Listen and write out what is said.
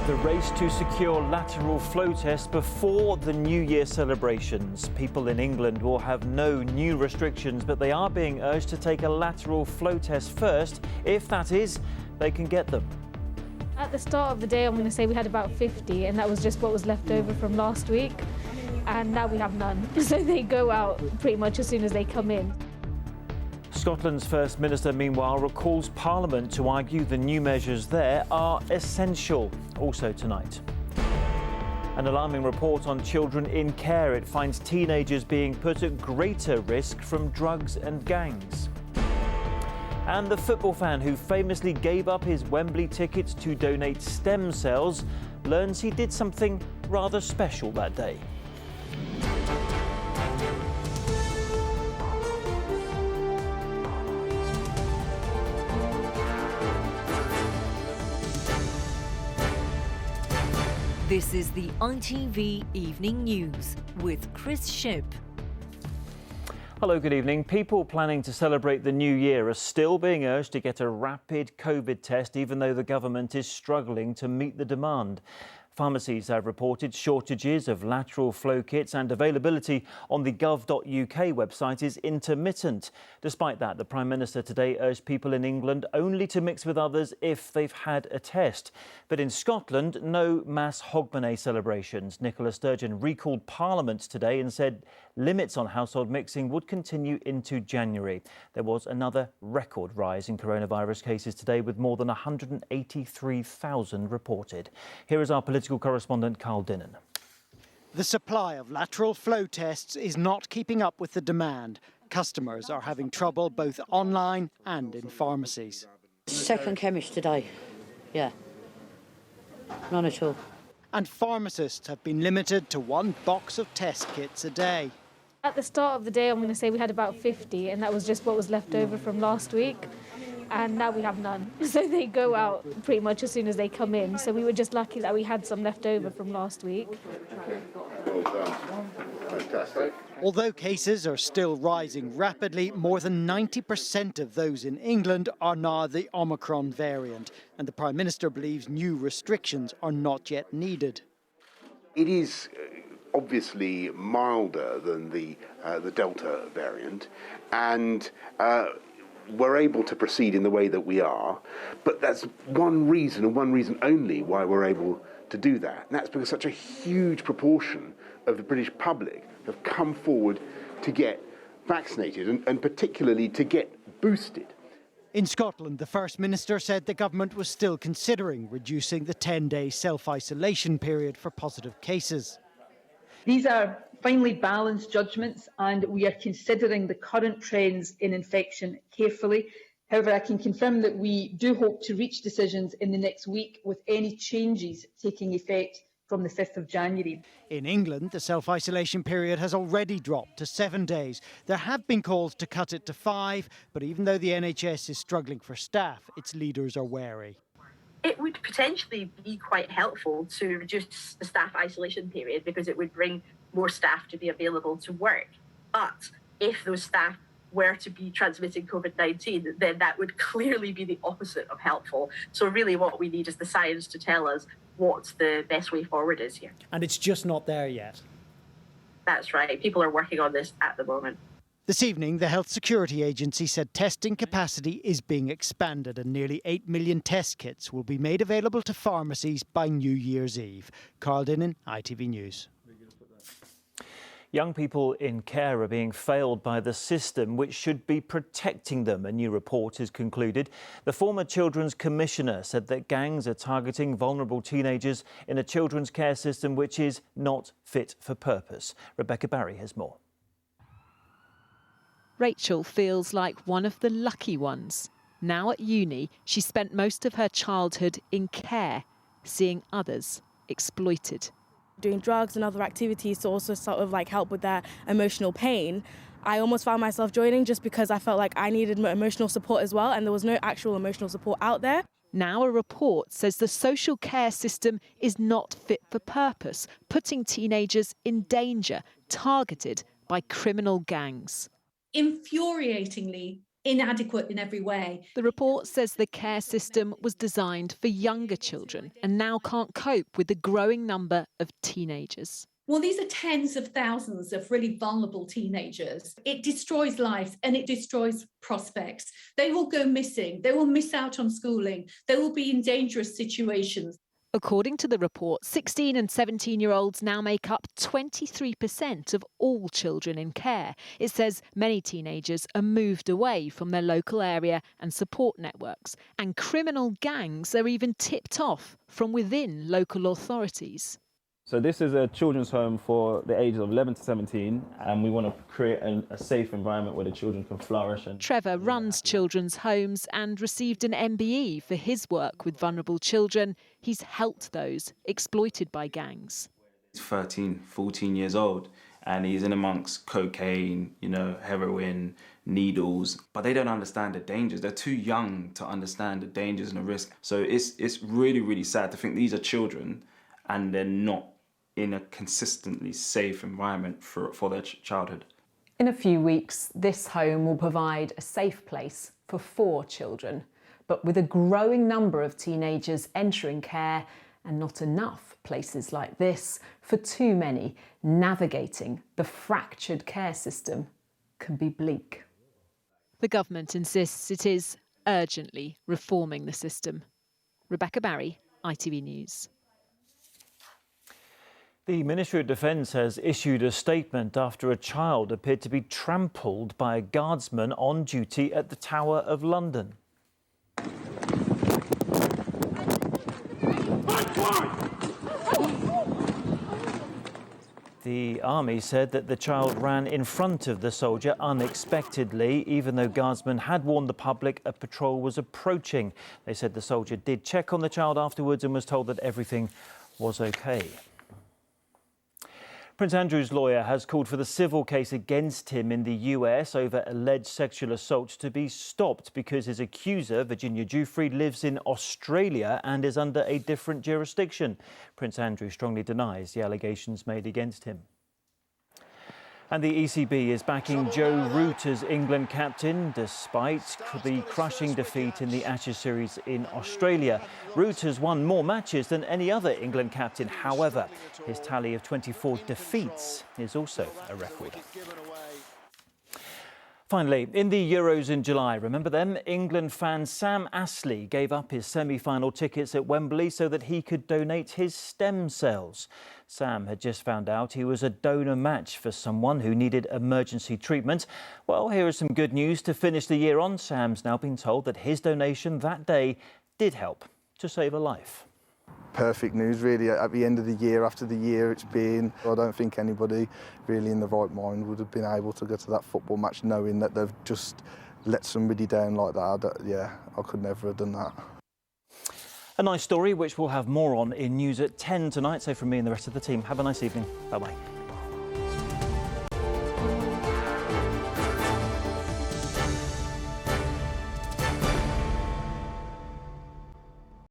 The race to secure lateral flow tests before the New Year celebrations. People in England will have no new restrictions, but they are being urged to take a lateral flow test first. If that is, they can get them. At the start of the day, I'm going to say we had about 50, and that was just what was left over from last week. And now we have none. So they go out pretty much as soon as they come in. Scotland's First Minister, meanwhile, recalls Parliament to argue the new measures there are essential. Also tonight. An alarming report on children in care. It finds teenagers being put at greater risk from drugs and gangs. And the football fan who famously gave up his Wembley tickets to donate stem cells learns he did something rather special that day. This is the ITV Evening News with Chris Shipp. Hello, good evening. People planning to celebrate the new year are still being urged to get a rapid COVID test, even though the government is struggling to meet the demand. Pharmacies have reported shortages of lateral flow kits, and availability on the gov.uk website is intermittent. Despite that, the Prime Minister today urged people in England only to mix with others if they've had a test. But in Scotland, no mass Hogmanay celebrations. Nicola Sturgeon recalled Parliament today and said limits on household mixing would continue into January. There was another record rise in coronavirus cases today, with more than 183,000 reported. Here is our political correspondent, Carl Dinnan. The supply of lateral flow tests is not keeping up with the demand. Customers are having trouble both online and in pharmacies. Second chemist today, yeah, none at all. And pharmacists have been limited to one box of test kits a day. At the start of the day, I'm going to say we had about 50, and that was just what was left over from last week. And now we have none. So they go out pretty much as soon as they come in. So we were just lucky that we had some left over from last week. Well done. Fantastic. Although cases are still rising rapidly, more than 90% of those in England are now the Omicron variant. And the Prime Minister believes new restrictions are not yet needed. It is obviously milder than the Delta variant, and we're able to proceed in the way that we are, but that's one reason and one reason only why we're able to do that. And that's because such a huge proportion of the British public have come forward to get vaccinated and particularly to get boosted. In Scotland, the First Minister said the government was still considering reducing the 10-day self-isolation period for positive cases. These are finely balanced judgments, and we are considering the current trends in infection carefully. However, I can confirm that we do hope to reach decisions in the next week, with any changes taking effect from the 5th of January. In England, the self-isolation period has already dropped to 7 days. There have been calls to cut it to 5, but even though the NHS is struggling for staff, its leaders are wary. It would potentially be quite helpful to reduce the staff isolation period, because it would bring more staff to be available to work. But if those staff were to be transmitting COVID-19, then that would clearly be the opposite of helpful. So really what we need is the science to tell us what the best way forward is here. And it's just not there yet. That's right. People are working on this at the moment. This evening, the Health Security Agency said testing capacity is being expanded, and nearly 8 million test kits will be made available to pharmacies by New Year's Eve. Carl Dinnan, ITV News. Young people in care are being failed by the system which should be protecting them, a new report has concluded. The former Children's Commissioner said that gangs are targeting vulnerable teenagers in a children's care system which is not fit for purpose. Rebecca Barry has more. Rachel feels like one of the lucky ones. Now at uni, she spent most of her childhood in care, seeing others exploited. Doing drugs and other activities to also sort of like help with that emotional pain. I almost found myself joining just because I felt like I needed emotional support as well, and there was no actual emotional support out there. Now a report says the social care system is not fit for purpose, putting teenagers in danger, targeted by criminal gangs. Infuriatingly, inadequate in every way. The report says the care system was designed for younger children and now can't cope with the growing number of teenagers. Well, these are tens of thousands of really vulnerable teenagers. It destroys lives and it destroys prospects. They will go missing. They will miss out on schooling. They will be in dangerous situations. According to the report, 16 and 17-year-olds now make up 23% of all children in care. It says many teenagers are moved away from their local area and support networks, and criminal gangs are even tipped off from within local authorities. So this is a children's home for the ages of 11 to 17, and we want to create a safe environment where the children can flourish. Trevor runs children's homes and received an MBE for his work with vulnerable children. He's helped those exploited by gangs. He's 13, 14 years old, and he's in amongst cocaine, heroin, needles, but they don't understand the dangers. They're too young to understand the dangers and the risk. So it's really, really sad to think these are children and they're not in a consistently safe environment for their childhood. In a few weeks, this home will provide a safe place for 4 children. But with a growing number of teenagers entering care and not enough places like this for too many, navigating the fractured care system can be bleak. The government insists it is urgently reforming the system. Rebecca Barry, ITV News. The Ministry of Defence has issued a statement after a child appeared to be trampled by a guardsman on duty at the Tower of London. The army said that the child ran in front of the soldier unexpectedly, even though guardsmen had warned the public a patrol was approaching. They said the soldier did check on the child afterwards and was told that everything was okay. Prince Andrew's lawyer has called for the civil case against him in the US over alleged sexual assault to be stopped because his accuser, Virginia Giuffre, lives in Australia and is under a different jurisdiction. Prince Andrew strongly denies the allegations made against him. And the ECB is backing Joe Root as England captain despite the crushing defeat in the Ashes series in Australia. Root has won more matches than any other England captain. However, his tally of 24 defeats is also a record. Finally, in the Euros in July, remember them? England fan Sam Astley gave up his semi-final tickets at Wembley so that he could donate his stem cells. Sam had just found out he was a donor match for someone who needed emergency treatment. Well, here is some good news to finish the year on. Sam's now been told that his donation that day did help to save a life. Perfect news, really, at the end of the year, after the year it's been. I don't think anybody really in the right mind would have been able to go to that football match knowing that they've just let somebody down like that. Yeah, I could never have done that. A nice story, which we'll have more on in news at 10 tonight. So from me and the rest of the team, have a nice evening. Bye-bye.